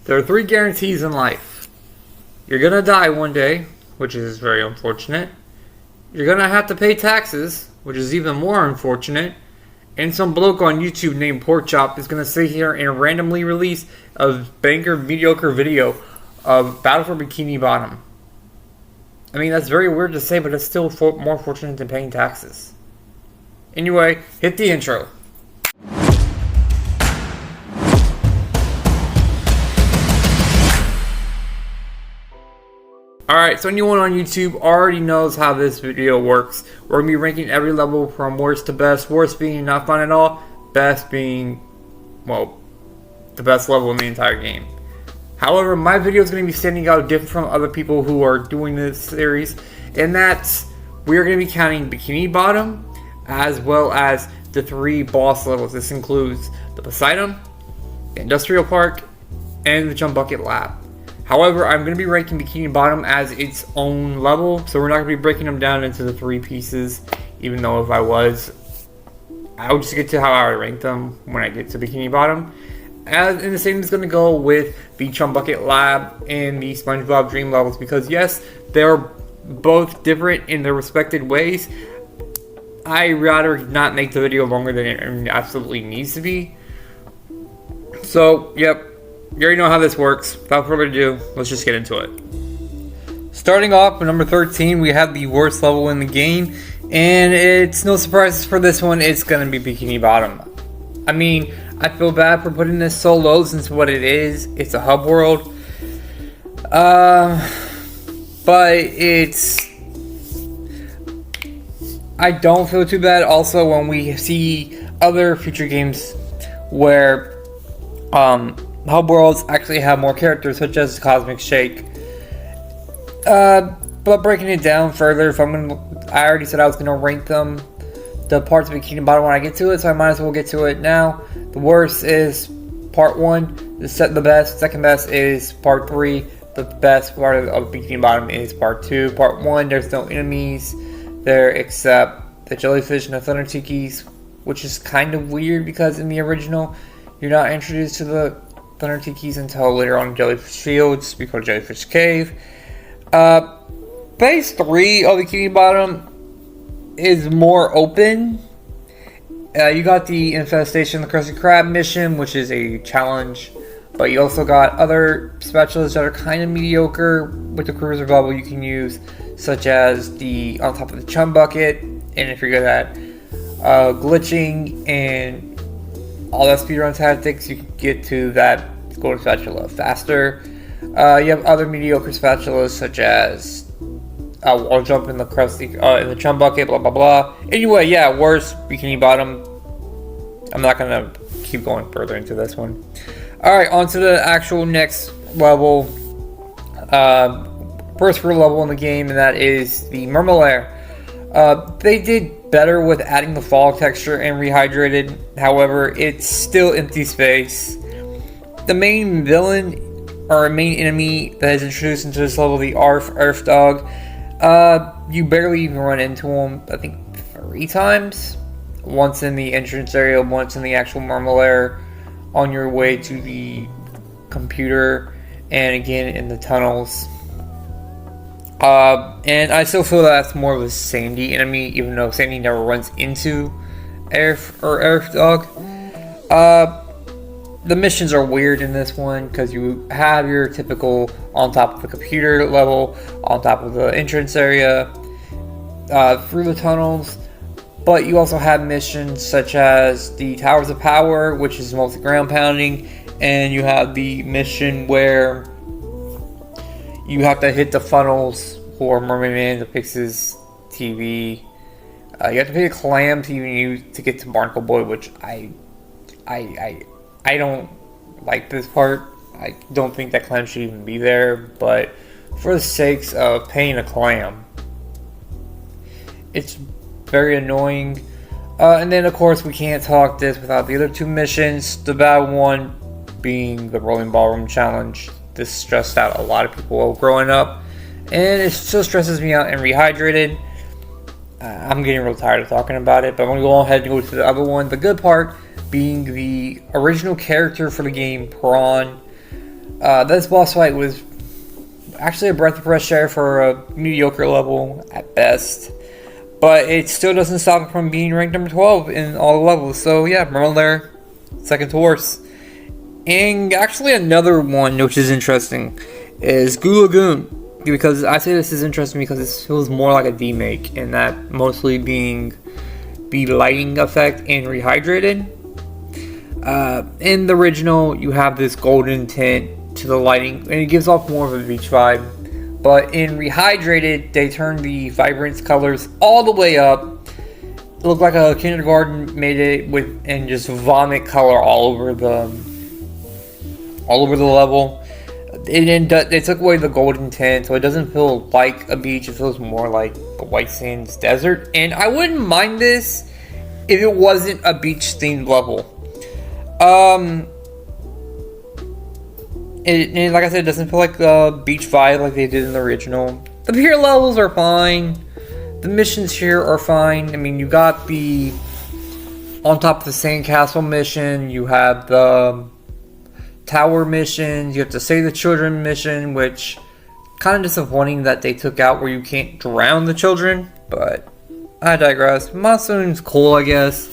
There are three guarantees in life. You're gonna die one day, which is very unfortunate. You're gonna have to pay taxes, which is even more unfortunate. And some bloke on YouTube named Porkchop is gonna sit here and randomly release a banker mediocre video of Battle for Bikini Bottom. I mean, that's very weird to say, but it's still more fortunate than paying taxes. Anyway, hit the intro. Alright, so anyone on YouTube already knows how this video works. We're going to be ranking every level from worst to best. Worst being not fun at all. Best being, well, the best level in the entire game. However, my video is going to be standing out different from other people who are doing this series. And that's, we are going to be counting Bikini Bottom as well as the three boss levels. This includes the Poseidon, the Industrial Park, and the Jump Bucket Lab. However, I'm going to be ranking Bikini Bottom as its own level, so we're not going to be breaking them down into the three pieces, even though if I was, I would just get to how I rank them when I get to Bikini Bottom. And the same is going to go with the Jump Bucket Lab and the SpongeBob Dream levels, because yes, they're both different in their respected ways. I'd rather not make the video longer than it absolutely needs to be. So, yep. You already know how this works. Without further ado, let's just get into it. Starting off with number 13, we have the worst level in the game. And it's no surprises for this one, it's going to be Bikini Bottom. I mean, I feel bad for putting this so low since what it is. It's a hub world. But it's... I don't feel too bad also when we see other future games where... hub worlds actually have more characters, such as Cosmic Shake. But breaking it down further, I already said I was gonna rank them, the parts of Bikini Bottom when I get to it, so I might as well get to it now. The worst is part 1. The best, second best is part 3. The best part of Bikini Bottom is part 2. Part 1, there's no enemies there except the jellyfish and the thunder tikis, which is kind of weird because in the original, you're not introduced to the Thunder Tikis until later on in Jellyfish Fields, before Jellyfish Cave. Phase 3 of Bikini Bottom is more open. You got the Infestation of the Krusty Krab mission, which is a challenge. But you also got other specialists that are kind of mediocre with the cruiser bubble you can use, such as the on top of the chum bucket. And if you're good at glitching and all that speedrun tactics, you can get to that golden spatula faster. You have other mediocre spatulas such as wall jump in the chum bucket, blah blah blah. Anyway, yeah, worst Bikini Bottom. I'm not gonna keep going further into this one. All right, on to the actual next level, first real level in the game, and that is the Mermalair. They did better with adding the fog texture and rehydrated. However, it's still empty space. The main villain or main enemy that is introduced into this level, the Earth Dog, you barely even run into him. I think 3 times. Once in the entrance area, once in the actual Mermalair on your way to the computer, and again in the tunnels. And I still feel that's more of a Sandy enemy, even though Sandy never runs into Earth Dog. The missions are weird in this one because you have your typical on top of the computer level, on top of the entrance area, through the tunnels. But you also have missions such as the Towers of Power, which is mostly ground pounding, and you have the mission where you have to hit the funnels for Mermaid Man to fix his TV. You have to pay a clam to even use to get to Barnacle Boy, which I don't like this part. I don't think that clam should even be there, but for the sakes of paying a clam, it's very annoying. And then of course we can't talk this without the other 2 missions. The bad one being the Rolling Ballroom Challenge. This stressed out a lot of people growing up, and it still stresses me out. And Rehydrated, I'm getting real tired of talking about it, but I'm going to go ahead and go to the other one. The good part being the original character for the game, Prawn. This boss fight was actually a breath of fresh air for a mediocre level at best. But it still doesn't stop it from being ranked number 12 in all the levels. So yeah, Merlin there, second to worst. And actually another one which is interesting is Goo Lagoon. Because I say this is interesting because it feels more like a demake, and that mostly being the lighting effect and rehydrated. In the original, you have this golden tint to the lighting, and it gives off more of a beach vibe. But in rehydrated, they turn the vibrance colors all the way up. It looked like a kindergarten made it with, and just vomit color all over the level. They took away the golden tint, so it doesn't feel like a beach. It feels more like the White Sands desert. And I wouldn't mind this if it wasn't a beach-themed level. Like I said, it doesn't feel like a beach vibe like they did in the original. The pier levels are fine. The missions here are fine. I mean, you got the on top of the sandcastle mission. You have the tower missions, you have to save the children mission, which kind of disappointing that they took out where you can't drown the children, but I digress. Monsoon's cool, I guess,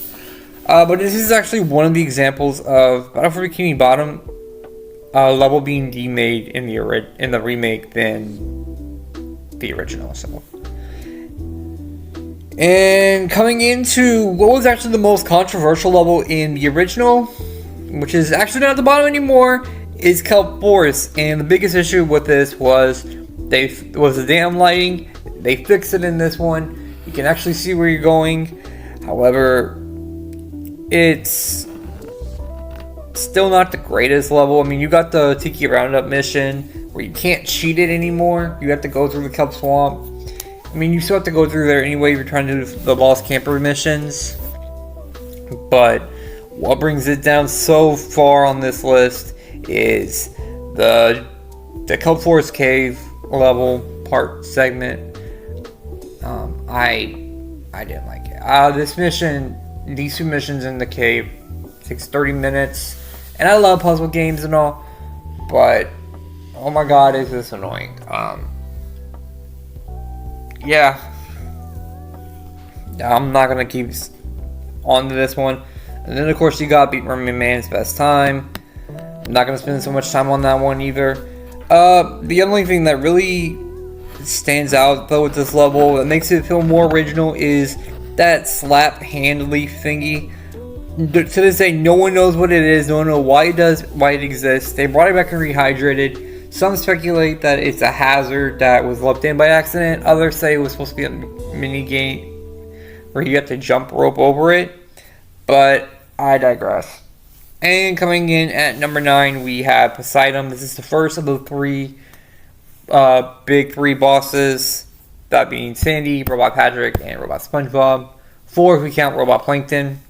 but this is actually one of the examples of Battle for Bikini Bottom level being demade in the remake than the original. So, and coming into what was actually the most controversial level in the original, which is actually not at the bottom anymore, is Kelp Forest. And the biggest issue with this was the damn lighting. They fixed it in this one. You can actually see where you're going. However, it's still not the greatest level. I mean, you got the Tiki Roundup mission where you can't cheat it anymore. You have to go through the Kelp Swamp. I mean, you still have to go through there anyway if you're trying to do the Lost Camper missions. But what brings it down so far on this list is the Kelp Forest Cave level part segment. I didn't like it. These two missions in the cave takes 30 minutes, and I love puzzle games and all, but oh my god, is this annoying. Yeah, I'm not gonna keep on to this one. And then, of course, you got Beat Mermaid Man's Best Time. I'm not going to spend so much time on that one either. The only thing that really stands out, though, with this level that makes it feel more original is that slap hand leaf thingy. To this day, no one knows what it is. No one knows why it exists. They brought it back and rehydrated. Some speculate that it's a hazard that was left in by accident. Others say it was supposed to be a mini game where you have to jump rope over it. But I digress. And coming in at number 9, we have Poseidon. This is the first of the big three bosses, that being Sandy, Robot Patrick, and Robot SpongeBob. 4 if we count Robot Plankton.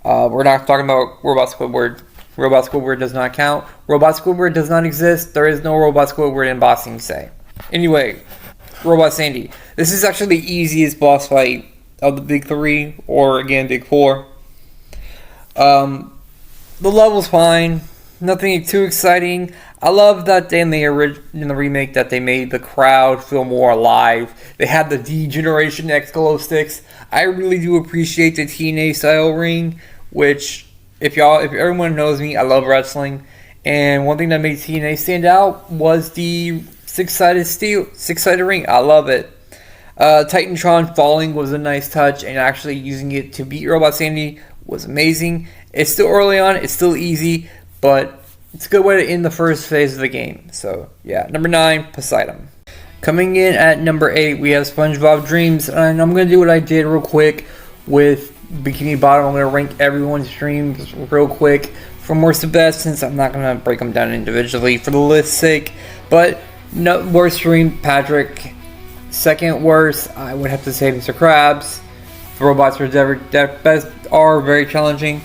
We're not talking about Robot Squidward. Robot Squidward does not count. Robot Squidward does not exist. There is no Robot Squidward in Bossing Say. Anyway, Robot Sandy. This is actually the easiest boss fight of the big 3, or again, big 4. The level's fine. Nothing too exciting. I love that in the remake that they made the crowd feel more alive. They had the D-Generation X glow sticks. I really do appreciate the TNA style ring, which if everyone knows me, I love wrestling. And one thing that made TNA stand out was the six-sided ring. I love it. Titantron falling was a nice touch, and actually using it to beat Robot Sandy was amazing. It's still early on, it's still easy, but it's a good way to end the first phase of the game. So yeah, number 9, Poseidon. Coming in at number 8, we have SpongeBob Dreams, and I'm going to do what I did real quick with Bikini Bottom. I'm going to rank everyone's dreams real quick from worst to best, since I'm not going to break them down individually for the list's sake. But no, worst dream, Patrick. Second worst, I would have to say Mr. Krabs. The robots are very challenging.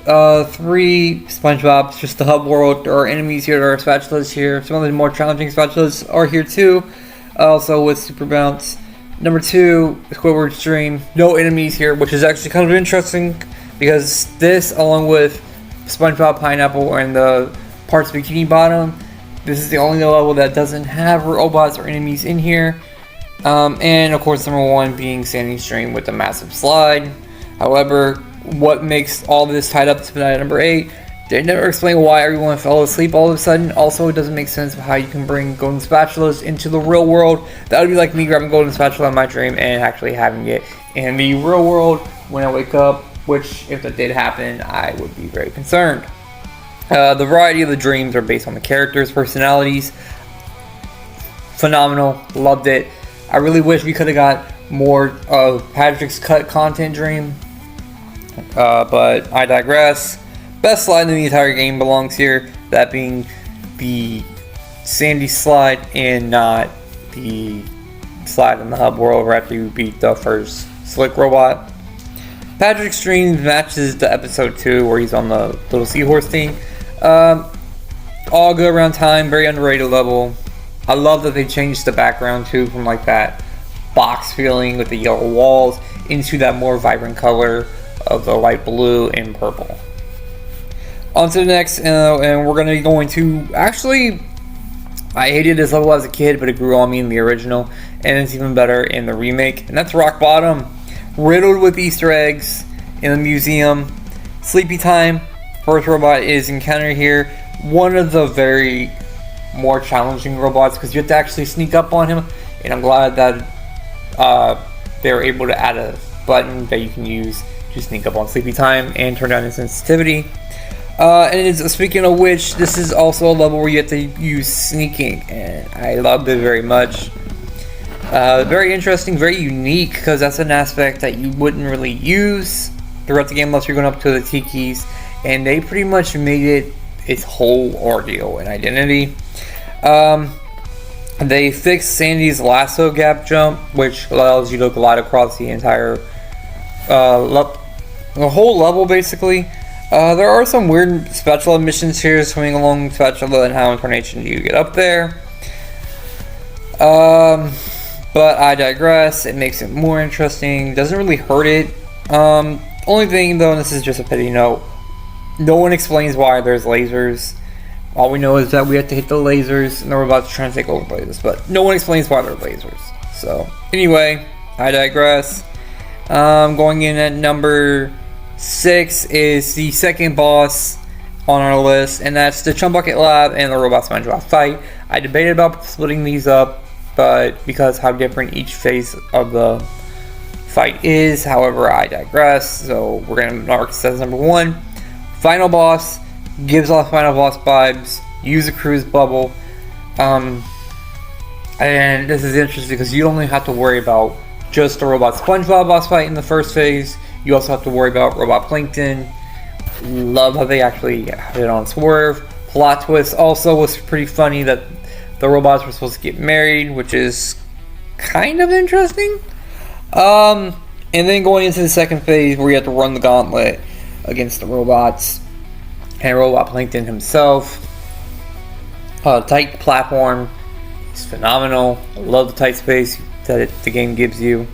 3, SpongeBob. Just the hub world. There are enemies here. There are spatulas here. Some of the more challenging spatulas are here too. Also with Super Bounce. Number 2, Squidward's Dream. No enemies here, which is actually kind of interesting, because this, along with SpongeBob Pineapple and the parts of Bikini Bottom. This is the only level that doesn't have robots or enemies in here. And of course, number 1 being Sandy Stream with the massive slide. However, what makes all this tied up to number 8? They never explain why everyone fell asleep all of a sudden. Also, it doesn't make sense of how you can bring golden spatulas into the real world. That would be like me grabbing golden spatula in my dream and actually having it in the real world when I wake up, which, if that did happen, I would be very concerned. The variety of the dreams are based on the characters' personalities. Phenomenal. Loved it. I really wish we could have got more of Patrick's cut content dream. But I digress. Best slide in the entire game belongs here. That being the Sandy slide and not the slide in the hub world where after you beat the first slick robot. Patrick's dream matches the episode 2 where he's on the little seahorse thing. All good around time, very underrated level. I love that they changed the background too from like that box feeling with the yellow walls into that more vibrant color of the light blue and purple. On to the next, and we're going to actually, I hated this level as a kid, but it grew on me in the original, and it's even better in the remake, and that's Rock Bottom. Riddled with Easter eggs in the museum. Sleepy time. First robot is encountered here. One of the very more challenging robots because you have to actually sneak up on him, and I'm glad that they were able to add a button that you can use to sneak up on Sleepy time and turn down his sensitivity. Speaking of which, this is also a level where you have to use sneaking, and I loved it very much. Very interesting, very unique, because that's an aspect that you wouldn't really use throughout the game unless you're going up to the Tikis, and they pretty much made it its whole ordeal and identity. They fixed Sandy's lasso gap jump, which allows you to glide across the entire the whole level basically. There are some weird spatula missions here, swimming along spatula and how in Carnation do you get up there. But I digress. It makes it more interesting. Doesn't really hurt it. Only thing though, and this is just a petty note, no one explains why there's lasers. All we know is that we have to hit the lasers and the robots are trying to take over the lasers, but no one explains why they're lasers. So anyway, I digress. Going in at number 6 is the second boss on our list, and that's the Chum Bucket Lab and the Robot SpongeBob fight. I debated about splitting these up, but because how different each phase of the fight is, however, I digress. So we're going to mark this as number 1. Final boss, gives off final boss vibes, use a cruise bubble. And this is interesting because you only have to worry about just the Robot SpongeBob boss fight in the first phase. You also have to worry about Robot Plankton. Love how they actually had it on swerve. Plot twist also was pretty funny that the robots were supposed to get married, which is kind of interesting. And then going into the second phase where you have to run the gauntlet against the robots and Robot Plankton himself. Tight platform is phenomenal. I love the tight space that the game gives you.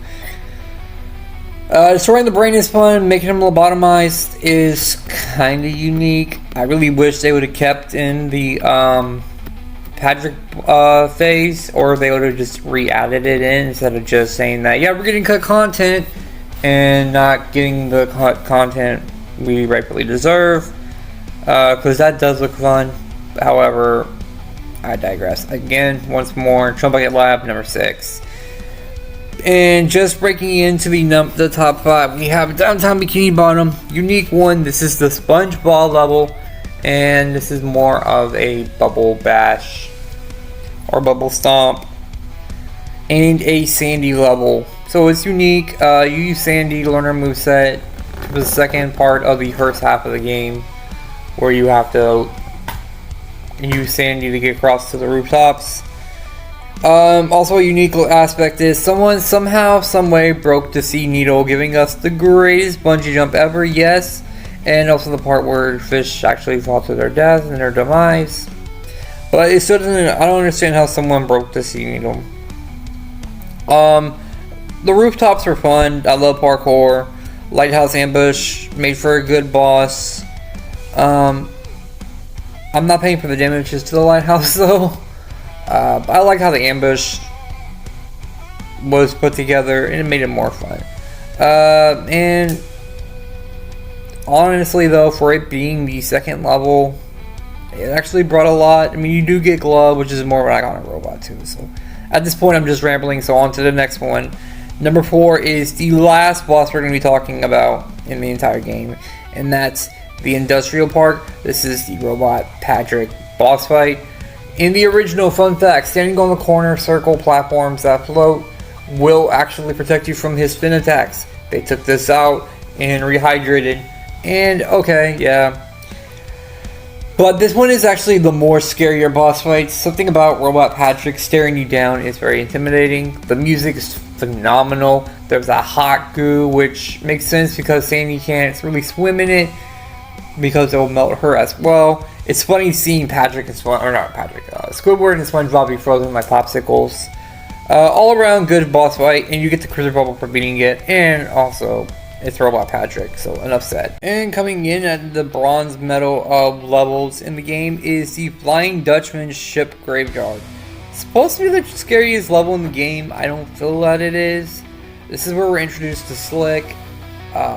Destroying the brain is fun. Making him lobotomized is kind of unique. I really wish they would have kept in the Patrick phase, or they would have just re-added it in instead of just saying that, yeah, we're getting cut content and not getting the cut content we rightfully deserve, because that does look fun. However, I digress. Again, once more, Chum Bucket Lab, number 6. And just breaking into the top 5, we have Downtown Bikini Bottom, unique one. This is the SpongeBob level, and this is more of a Bubble Bash or Bubble Stomp and a Sandy level. So it's unique. You use Sandy to learn her moveset. The second part of the first half of the game, where you have to use Sandy to get across to the rooftops. Also a unique aspect is someone somehow, someway broke the sea needle, giving us the greatest bungee jump ever, yes, and also the part where fish actually fall to their death and their demise. But it still doesn't, I don't understand how someone broke the sea needle. The rooftops are fun. I love parkour. Lighthouse ambush made for a good boss. I'm not paying for the damages to the lighthouse though. But I like how the ambush was put together and it made it more fun. And honestly though, for it being the second level, it actually brought a lot. I mean, you do get glove, which is more like on a robot too. So at this point I'm just rambling, so on to the next one. Number 4 is the last boss we're going to be talking about in the entire game, and that's the Industrial Park. This is the robot Patrick boss fight. In the original, fun fact, standing on the corner circle platforms that float will actually protect you from his spin attacks. They took this out and rehydrated, and okay, yeah. But this one is actually the more scarier boss fight. Something about Robot Patrick staring you down is very intimidating. The music is phenomenal. There's a hot goo, which makes sense because Sandy can't really swim in it because it'll melt her as well. It's funny seeing Patrick and Squidward and SpongeBob be frozen like popsicles. All around good boss fight, and you get the Critter Bubble for beating it, and also it's Robot Patrick, so enough said. And coming in at the bronze medal of levels in the game is the Flying Dutchman Ship Graveyard. It's supposed to be the scariest level in the game. I don't feel that it is. This is where we're introduced to Slick.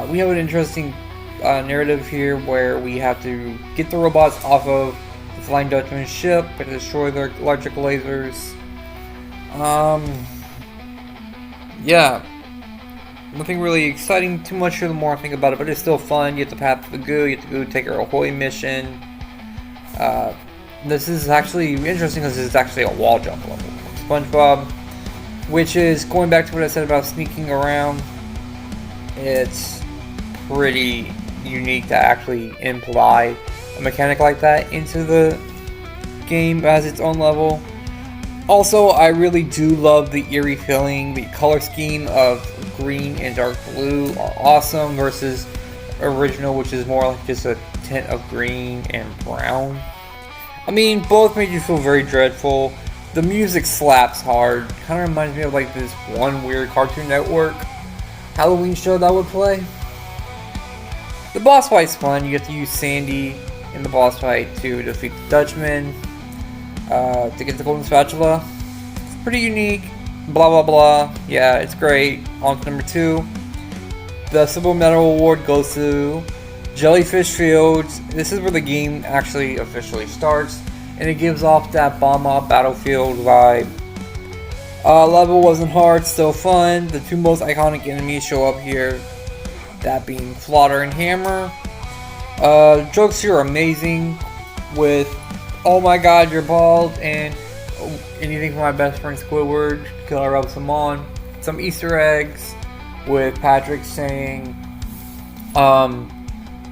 We have an interesting narrative here where we have to get the robots off of the Flying Dutchman ship and destroy their electric lasers. Yeah. Nothing really exciting too much here the more I think about it, but it's still fun. You have to path the goo, you have to go take our Ahoy mission. This is actually interesting because this is actually a wall jump level. SpongeBob, which is going back to what I said about sneaking around. It's pretty unique to actually imply a mechanic like that into the game as its own level. Also, I really do love the eerie feeling. The color scheme of green and dark blue are awesome versus original, which is more like just a tint of green and brown. I mean, both made you feel very dreadful. The music slaps hard. Kind of reminds me of like this one weird Cartoon Network Halloween show that would play. The boss fight's fun. You get to use Sandy in the boss fight to defeat the Dutchman. To get the golden spatula. It's pretty unique. Blah blah blah. Yeah, it's great. On to number 2. The Silver Medal Award goes to Jellyfish Fields. This is where the game actually officially starts, and it gives off that bomb up battlefield vibe. Level wasn't hard, still fun. The 2 most iconic enemies show up here, that being Flotter and Hammer. Jokes here are amazing with "Oh my god, you're bald," and anything from my best friend Squidward, till I rub some on. Some Easter eggs with Patrick saying,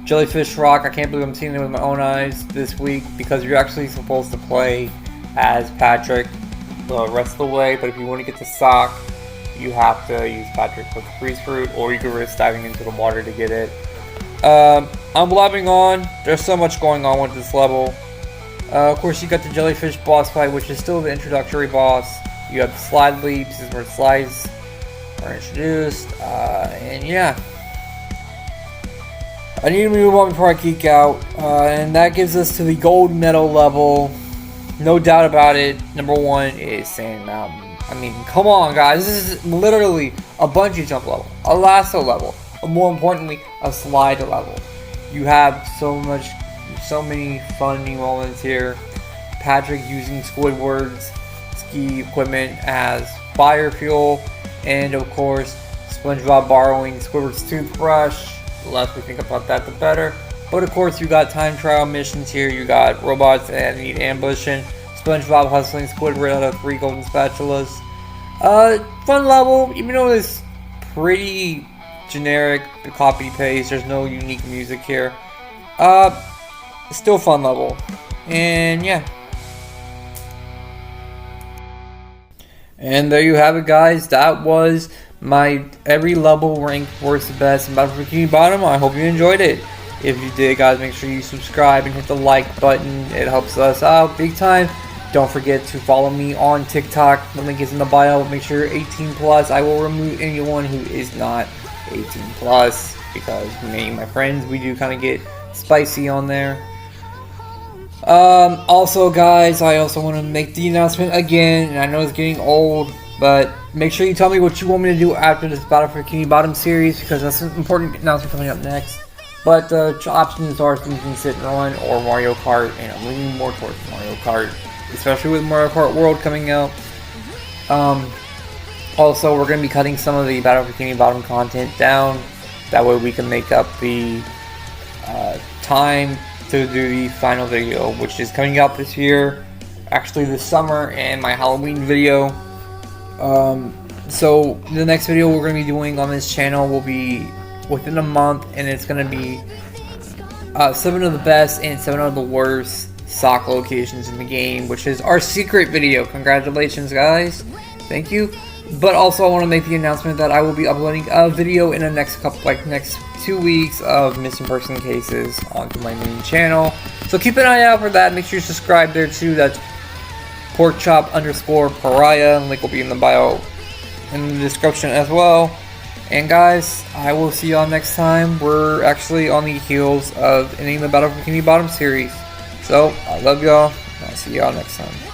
Jellyfish Rock. I can't believe I'm seeing it with my own eyes this week, because you're actually supposed to play as Patrick the rest of the way, but if you want to get the sock, you have to use Patrick with the freeze fruit, or you can risk diving into the water to get it. I'm blabbing on. There's so much going on with this level. Of course, you got the Jellyfish boss fight, which is still the introductory boss. You have the slide leaps. This is where slides are introduced. And yeah. I need to move on before I geek out. And that gives us to the gold medal level. No doubt about it. Number 1 is Sand Mountain. I mean, come on, guys. This is literally a bungee jump level, a lasso level, but more importantly, a slide level. You have so many funny moments here. Patrick using Squidward's ski equipment as fire fuel, and of course, SpongeBob borrowing Squidward's toothbrush. The less we think about that, the better. But of course, you got time trial missions here. You got robots that need ambushing. SpongeBob hustling Squidward out of 3 golden spatulas. Fun level, even though it's pretty generic, copy paste. There's no unique music here. Still fun level, and yeah. And there you have it, guys. That was my every level ranked worst to best in Battle for Bikini Bottom. I hope you enjoyed it. If you did, guys, make sure you subscribe and hit the like button. It helps us out big time. Don't forget to follow me on TikTok. The link is in the bio. Make sure you're 18 plus. I will remove anyone who is not 18 plus, because me and my friends, we do kind of get spicy on there. Also, guys, I also want to make the announcement again, and I know it's getting old, but make sure you tell me what you want me to do after this Battle for Bikini Bottom series, because that's an important announcement coming up next. But the options are things you can sit on, or Mario Kart, and I'm leaning more towards Mario Kart, especially with Mario Kart World coming out. Also, we're going to be cutting some of the Battle for Bikini Bottom content down, that way we can make up the time to do the final video, which is coming out this year, actually this summer, and my Halloween video. So the next video we're going to be doing on this channel will be within a month, and it's going to be 7 of the best and 7 of the worst sock locations in the game, which is our secret video. Congratulations, guys. Thank you. But also I want to make the announcement that I will be uploading a video in the next next 2 weeks of missing person cases onto my main channel. So keep an eye out for that. Make sure you subscribe there too. That's porkchop_pariah. Link will be in the bio in the description as well. And guys, I will see y'all next time. We're actually on the heels of ending the Battle for Bikini Bottom series. So I love y'all. I'll see y'all next time.